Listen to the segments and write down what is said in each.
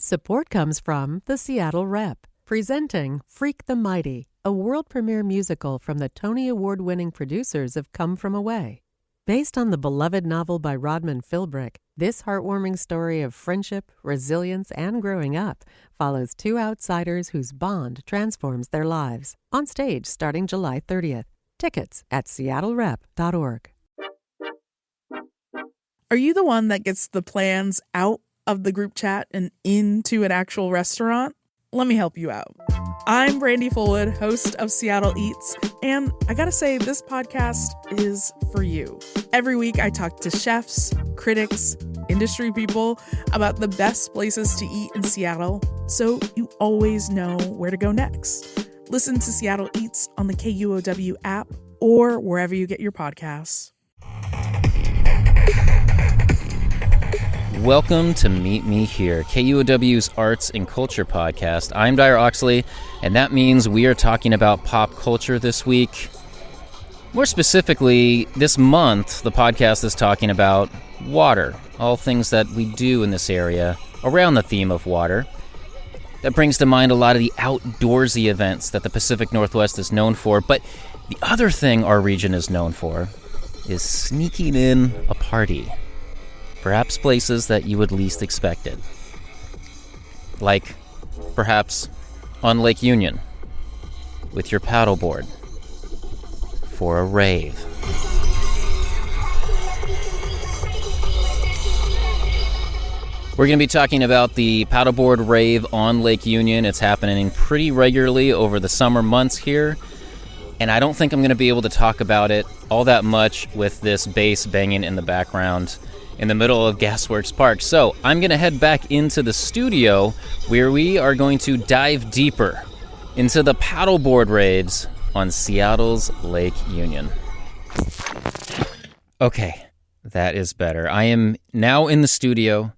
Support comes from the Seattle Rep, presenting Freak the Mighty, a world premiere musical from the Tony Award-winning producers of Come From Away. Based on the beloved novel by Rodman Philbrick, this heartwarming story of friendship, resilience, and growing up follows two outsiders whose bond transforms their lives. On stage starting July 30th. Tickets at seattlerep.org. Are you the one that gets the plans out of the group chat and into an actual restaurant? Let me help you out. I'm Brandy Fullwood, host of Seattle Eats, and I gotta say, this podcast is for you. Every week I talk to chefs, critics, industry people about the best places to eat in Seattle, so you always know where to go next. Listen to Seattle Eats on the KUOW app or wherever you get your podcasts. Welcome to Meet Me Here, KUOW's Arts and Culture podcast. I'm Dyer Oxley, and that means we are talking about pop culture this week. More specifically, this month, the podcast is talking about water, all things that we do in this area around the theme of water. That brings to mind a lot of the outdoorsy events that the Pacific Northwest is known for, but the other thing our region is known for is sneaking in a party. Perhaps places that you would least expect it. Like, perhaps on Lake Union, with your paddleboard, for a rave. We're going to be talking about the paddleboard rave on Lake Union. It's happening pretty regularly over the summer months here. And I don't think I'm going to be able to talk about it all that much with this bass banging in the background in the middle of Gasworks Park. So I'm going to head back into the studio where we are going to dive deeper into the paddleboard raves on Seattle's Lake Union. Okay, that is better. I am now in the studio.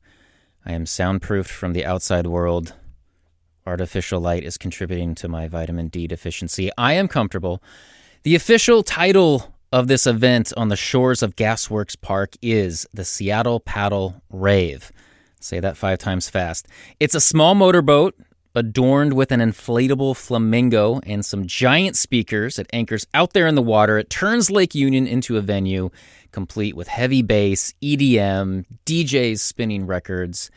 I am soundproofed from the outside world. Artificial light is contributing to my vitamin D deficiency. I am comfortable. The official title of this event on the shores of Gasworks Park is the Seattle Paddle Rave. Say that 5 times fast. It's a small motorboat adorned with an inflatable flamingo and some giant speakers. It anchors out there in the water. It turns Lake Union into a venue complete with heavy bass, EDM, DJs spinning records.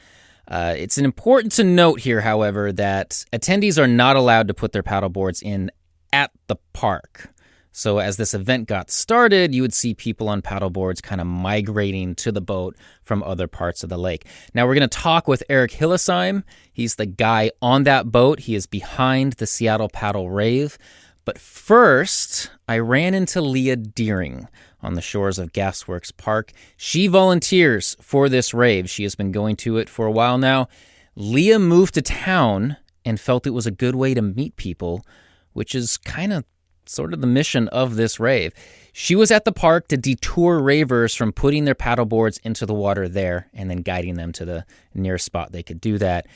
It's important to note here, however, that attendees are not allowed to put their paddleboards in at the park. So as this event got started, you would see people on paddleboards kind of migrating to the boat from other parts of the lake. Now we're going to talk with Erik Hillesheim. He's the guy on that boat. He is behind the Seattle Paddle Rave. But first, I ran into Leah Deering on the shores of Gasworks Park. She volunteers for this rave. She has been going to it for a while now. Leah moved to town and felt it was a good way to meet people, which is kind of sort of the mission of this rave. She was at the park to detour ravers from putting their paddleboards into the water there and then guiding them to the nearest spot they could do that.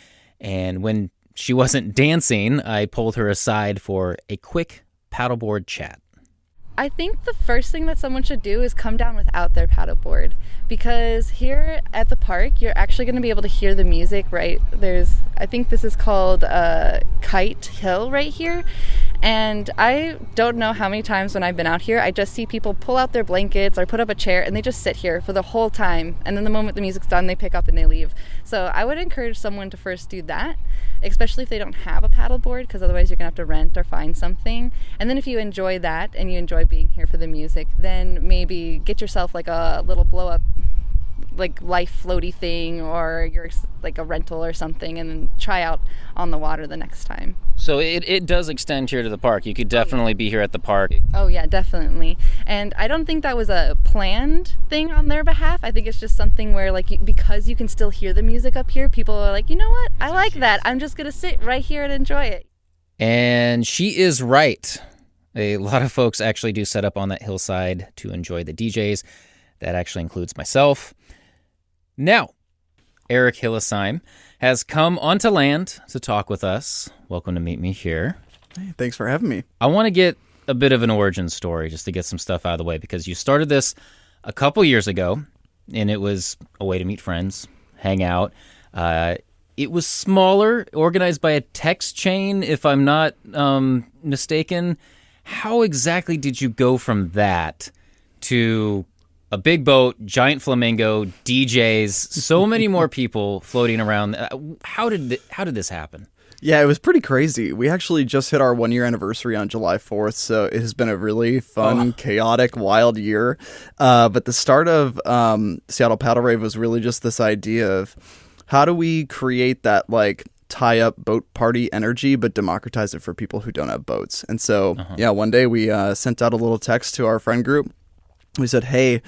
And when she wasn't dancing, I pulled her aside for a quick paddleboard chat. I think the first thing that someone should do is come down without their paddleboard, because here at the park you're actually going to be able to hear the music, right? I think this is called Kite Hill right here, and I don't know how many times when I've been out here I just see people pull out their blankets or put up a chair and they just sit here for the whole time, and then the moment the music's done they pick up and they leave. So I would encourage someone to first do that, especially if they don't have a paddleboard, because otherwise you're gonna have to rent or find something. And then if you enjoy that and you enjoy being here for the music, then maybe get yourself like a little blow up like life floaty thing, or you're like a rental or something, and then try out on the water the next time. So it does extend here to the park. You could definitely be here at the park. Oh yeah, definitely. And I don't think that was a planned thing on their behalf. I think it's just something where, like, because you can still hear the music up here, people are like, you know what, I like that, I'm just gonna sit right here and enjoy it. And she is right. A lot of folks actually do set up on that hillside to enjoy the DJs. That actually includes myself. Now, Erik Hillesheim has come onto land to talk with us. Welcome to Meet Me Here. Hey, thanks for having me. I want to get a bit of an origin story just to get some stuff out of the way, because you started this a couple years ago, and it was a way to meet friends, hang out. it was smaller, organized by a text chain, if I'm not mistaken. How exactly did you go from that to a big boat, giant flamingo, DJs, so many more people floating around? How did this happen? Yeah, it was pretty crazy. We actually just hit our 1-year anniversary on July 4th, so it has been a really fun, chaotic, wild year. But the start of Seattle Paddle Rave was really just this idea of how do we create that like tie-up boat party energy, but democratize it for people who don't have boats. And so, one day we sent out a little text to our friend group. We said, hey,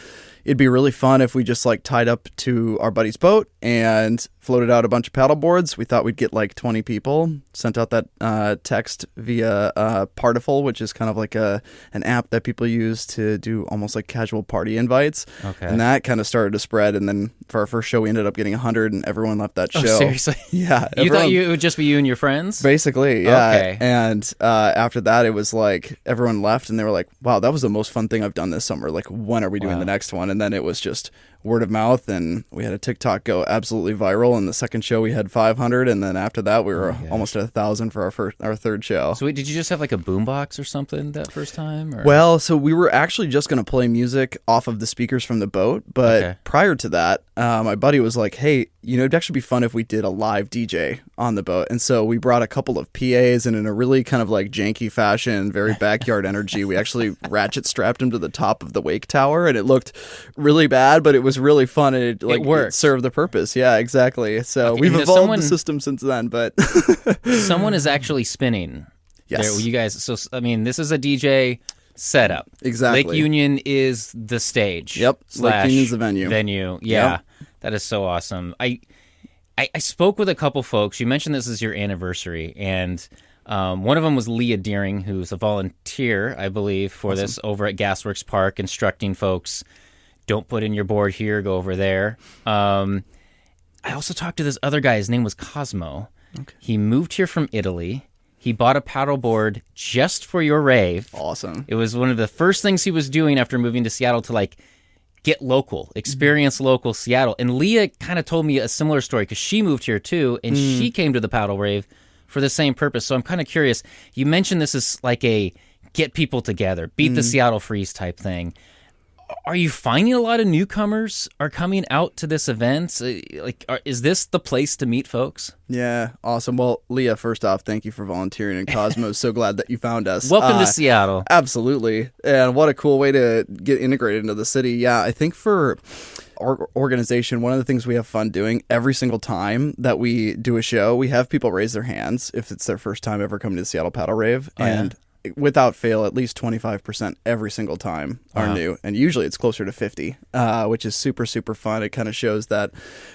it'd be really fun if we just like tied up to our buddy's boat and floated out a bunch of paddle boards. We thought we'd get like 20 people. Sent out that text via Partiful, which is kind of like an app that people use to do almost like casual party invites. Okay. And that kind of started to spread. And then for our first show, we ended up getting 100 and everyone left that show. Oh, seriously? Yeah. You thought it would just be you and your friends? Basically, yeah. Okay. And after that, it was like everyone left and they were like, wow, that was the most fun thing I've done this summer. Like, when are we doing the next one? And then it was just word of mouth, and we had a TikTok go absolutely viral. And the second show we had 500, and then after that we were almost at 1,000 for our third show. So wait, did you just have like a boombox or something that first time? Or? Well, so we were actually just going to play music off of the speakers from the boat, but prior to that, my buddy was like, hey, it'd actually be fun if we did a live DJ on the boat. And so we brought a couple of PAs, and in a really kind of like janky fashion, very backyard energy, we actually ratchet strapped him to the top of the wake tower, and it looked really bad, but it was really fun, and it worked. It served the purpose. Yeah, exactly. So we've evolved the system since then, but someone is actually spinning. Yes. There, you guys. So I mean, this is a DJ setup. Exactly. Lake Union is the stage. Yep. Lake Union's the venue. Yeah. Yep. That is so awesome. I spoke with a couple folks. You mentioned this is your anniversary, and one of them was Leah Deering, who's a volunteer, I believe, for this over at Gasworks Park, instructing folks, don't put in your board here, go over there. I also talked to this other guy. His name was Cosmo. Okay. He moved here from Italy. He bought a paddleboard just for your rave. Awesome. It was one of the first things he was doing after moving to Seattle to like get local, experience local Seattle. And Leah kind of told me a similar story because she moved here too, and she came to the Paddle Rave for the same purpose. So I'm kind of curious. You mentioned this is like a get people together, beat the Seattle freeze type thing. Are you finding a lot of newcomers are coming out to this event? Is this the place to meet folks? Yeah, awesome. Well, Leah, first off, thank you for volunteering, and Cosmo, so glad that you found us. Welcome to Seattle. Absolutely. And what a cool way to get integrated into the city. Yeah, I think for our organization, one of the things we have fun doing every single time that we do a show, we have people raise their hands if it's their first time ever coming to the Seattle Paddle Rave. Without fail, at least 25% every single time are new. And usually it's closer to 50, which is super, super fun. It kind of shows that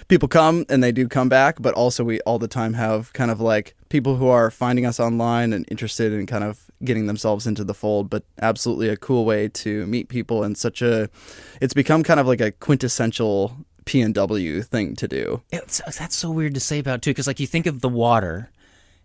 people come and they do come back, but also we all the time have kind of like people who are finding us online and interested in kind of getting themselves into the fold, but absolutely a cool way to meet people, and it's become kind of like a quintessential P&W thing to do. That's so weird to say about too, because like you think of the water,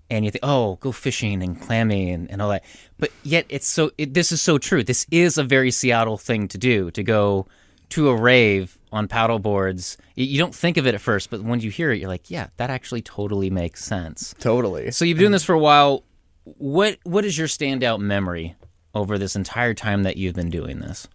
and you think, oh, go fishing and clamming and all that. But yet this is so true. This is a very Seattle thing to do, to go to a rave on paddle boards. You don't think of it at first, but when you hear it, you're like, yeah, that actually totally makes sense. Totally. So you've been doing this for a while. What is your standout memory over this entire time that you've been doing this?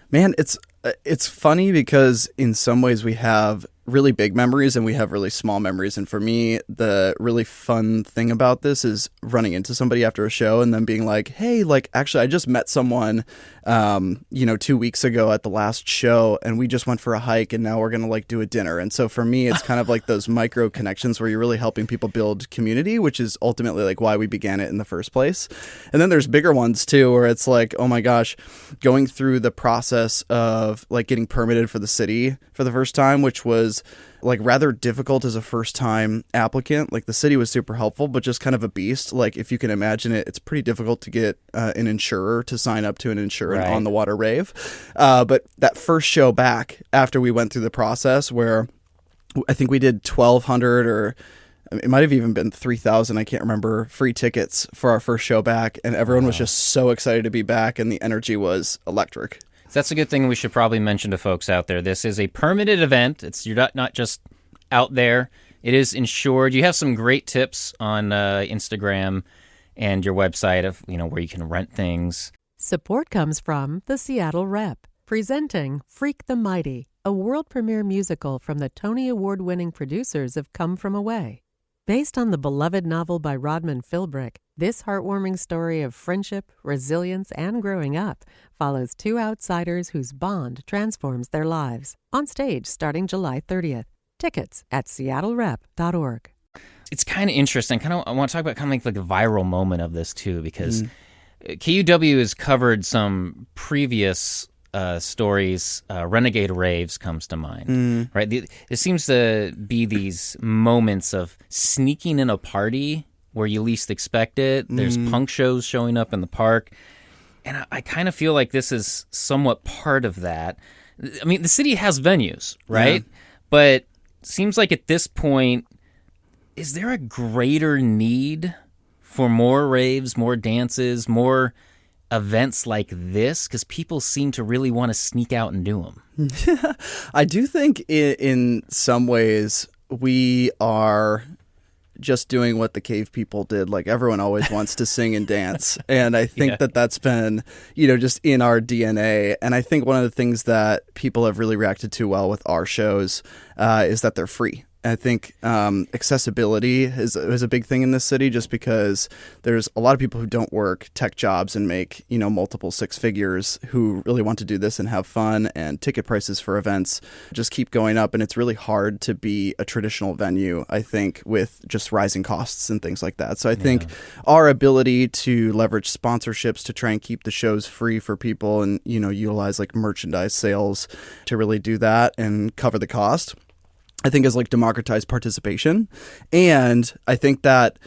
Man, it's funny because in some ways we have really big memories and we have really small memories. And for me, the really fun thing about this is running into somebody after a show and then being like, hey, like, actually, I just met someone, 2 weeks ago at the last show, and we just went for a hike, and now we're going to like do a dinner. And so for me, it's kind of like those micro connections where you're really helping people build community, which is ultimately like why we began it in the first place. And then there's bigger ones too, where it's like, oh my gosh, going through the process of like getting permitted for the city for the first time, which was like rather difficult as a first time applicant. Like the city was super helpful, but just kind of a beast. Like if you can imagine it, it's pretty difficult to get an insurer to sign up to an insurer on the water rave. But that first show back after we went through the process, where I think we did 1,200 or it might have even been 3,000, I can't remember, free tickets for our first show back. And everyone was just so excited to be back, and the energy was electric. That's a good thing we should probably mention to folks out there. This is a permitted event. You're not just out there It is insured. You have some great tips on Instagram and your website of where you can rent things. Support comes from the Seattle Rep, presenting Freak the Mighty, a world premiere musical from the Tony Award-winning producers of Come From Away. Based on the beloved novel by Rodman Philbrick, this heartwarming story of friendship, resilience, and growing up follows two outsiders whose bond transforms their lives. On stage starting July 30th. Tickets at seattlerep.org. It's kind of interesting. I want to talk about kind of like the viral moment of this too, because KUOW has covered some previous stories. Renegade Raves comes to mind, right? It seems to be these moments of sneaking in a party where you least expect it. There's punk shows showing up in the park, and I kind of feel like this is somewhat part of that. I mean, the city has venues, right? Yeah. But seems like at this point, is there a greater need for more raves, more dances, more events like this? Because people seem to really want to sneak out and do them. I do think in some ways we are just doing what the cave people did. Like, everyone always wants to sing and dance. And I think that's been, just in our DNA. And I think one of the things that people have really reacted to well with our shows is that they're free. I think accessibility is a big thing in this city, just because there's a lot of people who don't work tech jobs and make, multiple six figures, who really want to do this and have fun, and ticket prices for events just keep going up. And it's really hard to be a traditional venue, I think, with just rising costs and things like that. So I think our ability to leverage sponsorships to try and keep the shows free for people and, utilize like merchandise sales to really do that and cover the cost, I think is like democratized participation. And I think that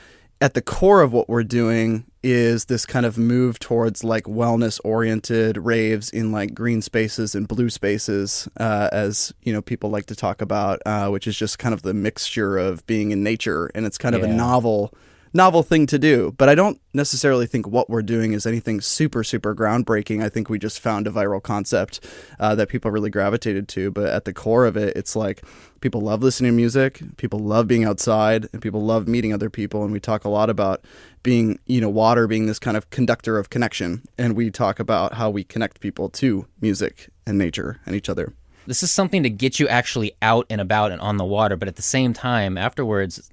at the core of what we're doing is this kind of move towards like wellness oriented raves in like green spaces and blue spaces, as people like to talk about, which is just kind of the mixture of being in nature. And it's kind of a novel thing to do, but I don't necessarily think what we're doing is anything super, super groundbreaking. I think we just found a viral concept that people really gravitated to. But at the core of it, it's like people love listening to music, people love being outside, and people love meeting other people. And we talk a lot about being, water being this kind of conductor of connection. And we talk about how we connect people to music and nature and each other. This is something to get you actually out and about and on the water. But at the same time, afterwards,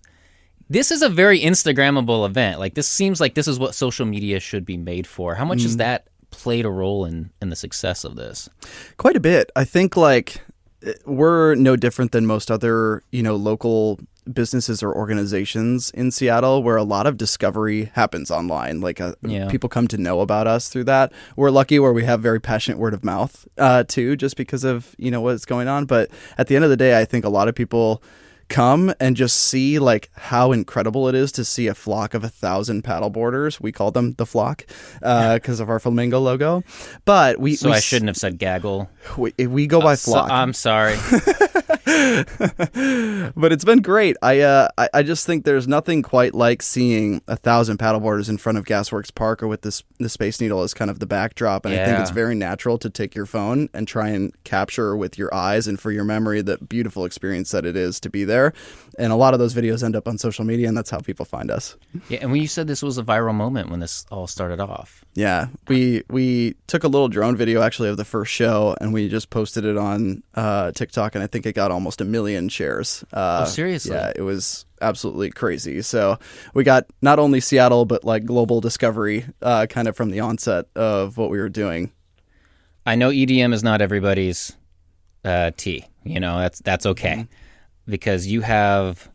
this is a very Instagrammable event. Like, this seems like this is what social media should be made for. How much has that played a role in the success of this? Quite a bit. I think like we're no different than most other, local businesses or organizations in Seattle, where a lot of discovery happens online. Like people come to know about us through that. We're lucky where we have very passionate word of mouth too, just because of, what's going on. But at the end of the day, I think a lot of people come and just see like how incredible it is to see a flock of 1,000 paddleboarders. We call them the flock because of our flamingo logo. But I shouldn't have said gaggle. We go by flock. I'm sorry. But it's been great. I just think there's nothing quite like seeing 1,000 paddleboarders in front of Gasworks Park or with the Space Needle as kind of the backdrop. And I think it's very natural to take your phone and try and capture with your eyes and for your memory the beautiful experience that it is to be there. And a lot of those videos end up on social media, and that's how people find us. Yeah, and when you said this was a viral moment when this all started off. Yeah, we took a little drone video actually of the first show, and we just posted it on TikTok, and I think it got almost 1 million shares. Seriously? Yeah, it was absolutely crazy. So we got not only Seattle, but like global discovery kind of from the onset of what we were doing. I know EDM is not everybody's tea. That's okay. Mm-hmm. Because you have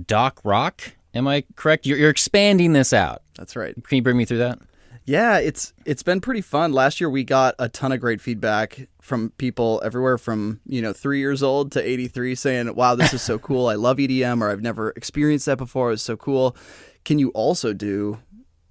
Doc Rock, am I correct? You're expanding this out. That's right. Can you bring me through that? Yeah, it's been pretty fun. Last year we got a ton of great feedback from people everywhere from 3 years old to 83 saying, "Wow, this is so cool. I love EDM," or "I've never experienced that before. It's so cool. Can you also do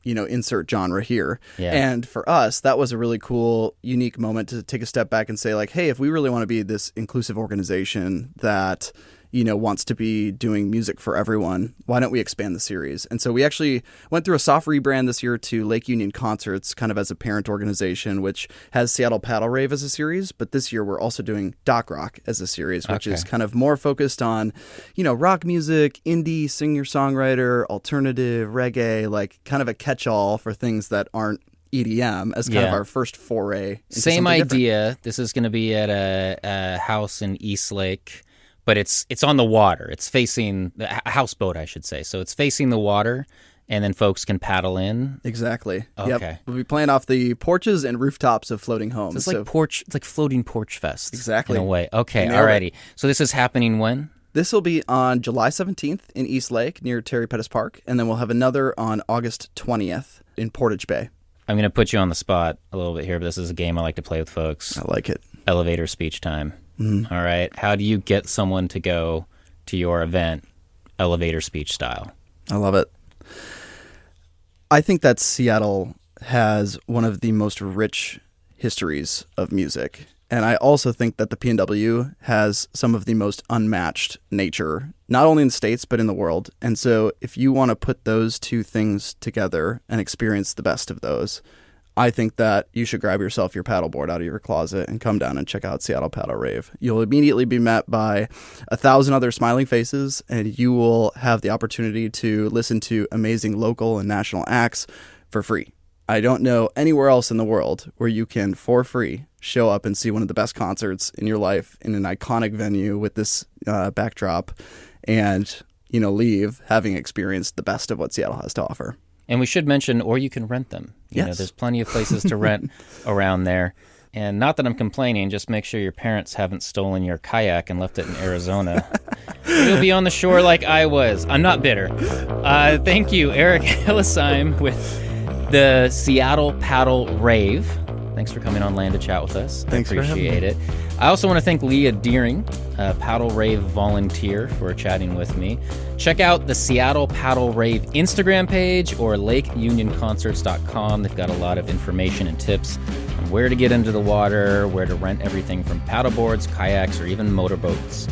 insert genre here?" Yeah. And for us, that was a really cool, unique moment to take a step back and say like, hey, if we really want to be this inclusive organization that wants to be doing music for everyone. Why don't we expand the series? And so we actually went through a soft rebrand this year to Lake Union Concerts, kind of as a parent organization, which has Seattle Paddle Rave as a series. But this year we're also doing Doc Rock as a series, which is kind of more focused on, rock music, indie, singer-songwriter, alternative, reggae, like kind of a catch-all for things that aren't EDM as kind of our first foray into Same idea. Different. This is going to be at a house in Eastlake. But it's on the water. It's facing a houseboat, I should say. So it's facing the water, and then folks can paddle in. Exactly. Okay. Yep. We'll be playing off the porches and rooftops of floating homes. So it's like floating porch fest. Exactly. In a way. Okay. Alrighty. So this is happening when? This will be on July 17th in Eastlake near Terry Pettis Park, and then we'll have another on August 20th in Portage Bay. I'm going to put you on the spot a little bit here, but this is a game I like to play with folks. I like it. Elevator speech time. Mm-hmm. All right. How do you get someone to go to your event elevator speech style? I love it. I think that Seattle has one of the most rich histories of music. And I also think that the PNW has some of the most unmatched nature, not only in the States, but in the world. And so if you want to put those two things together and experience the best of those, I think that you should grab yourself your paddleboard out of your closet and come down and check out Seattle Paddle Rave. You'll immediately be met by 1,000 other smiling faces, and you will have the opportunity to listen to amazing local and national acts for free. I don't know anywhere else in the world where you can, for free, show up and see one of the best concerts in your life in an iconic venue with this backdrop and, leave having experienced the best of what Seattle has to offer. And we should mention, or you can rent them. Yes. There's plenty of places to rent around there. And not that I'm complaining, just make sure your parents haven't stolen your kayak and left it in Arizona. You'll be on the shore like I was. I'm not bitter. Thank you, Erik Hillesheim with the Seattle Paddle Rave. Thanks for coming on Land to chat with us. Thanks I appreciate for having it. I also want to thank Leah Deering, a Paddle Rave volunteer, for chatting with me. Check out the Seattle Paddle Rave Instagram page or lakeunionconcerts.com. They've got a lot of information and tips on where to get into the water, where to rent everything from paddleboards, kayaks, or even motorboats.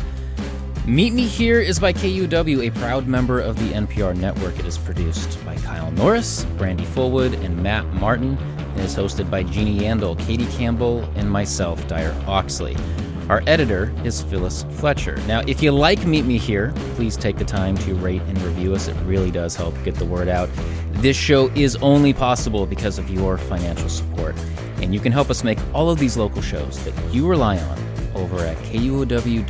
Meet Me Here is by KUOW, a proud member of the NPR network. It is produced by Kyle Norris, Brandy Fullwood, and Matt Martin, and is hosted by Jeannie Yandel, Katie Campbell, and myself, Dyer Oxley. Our editor is Phyllis Fletcher. Now, if you like Meet Me Here, please take the time to rate and review us. It really does help get the word out. This show is only possible because of your financial support, and you can help us make all of these local shows that you rely on over at kuow.org/meet.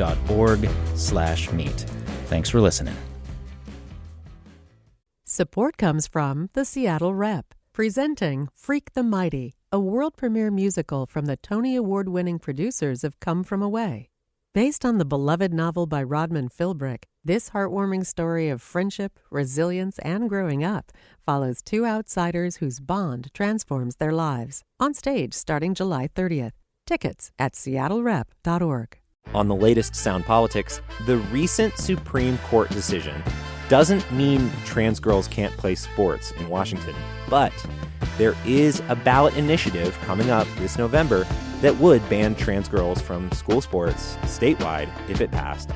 Thanks for listening. Support comes from the Seattle Rep, presenting Freak the Mighty, a world premiere musical from the Tony Award-winning producers of Come From Away. Based on the beloved novel by Rodman Philbrick, this heartwarming story of friendship, resilience, and growing up follows two outsiders whose bond transforms their lives. On stage starting July 30th. Tickets at seattlerep.org. On the latest Sound Politics, the recent Supreme Court decision doesn't mean trans girls can't play sports in Washington, but there is a ballot initiative coming up this November that would ban trans girls from school sports statewide if it passed.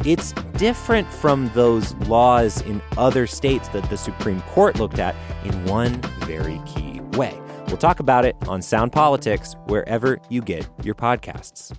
It's different from those laws in other states that the Supreme Court looked at in one very key way. We'll talk about it on Sound Politics, wherever you get your podcasts.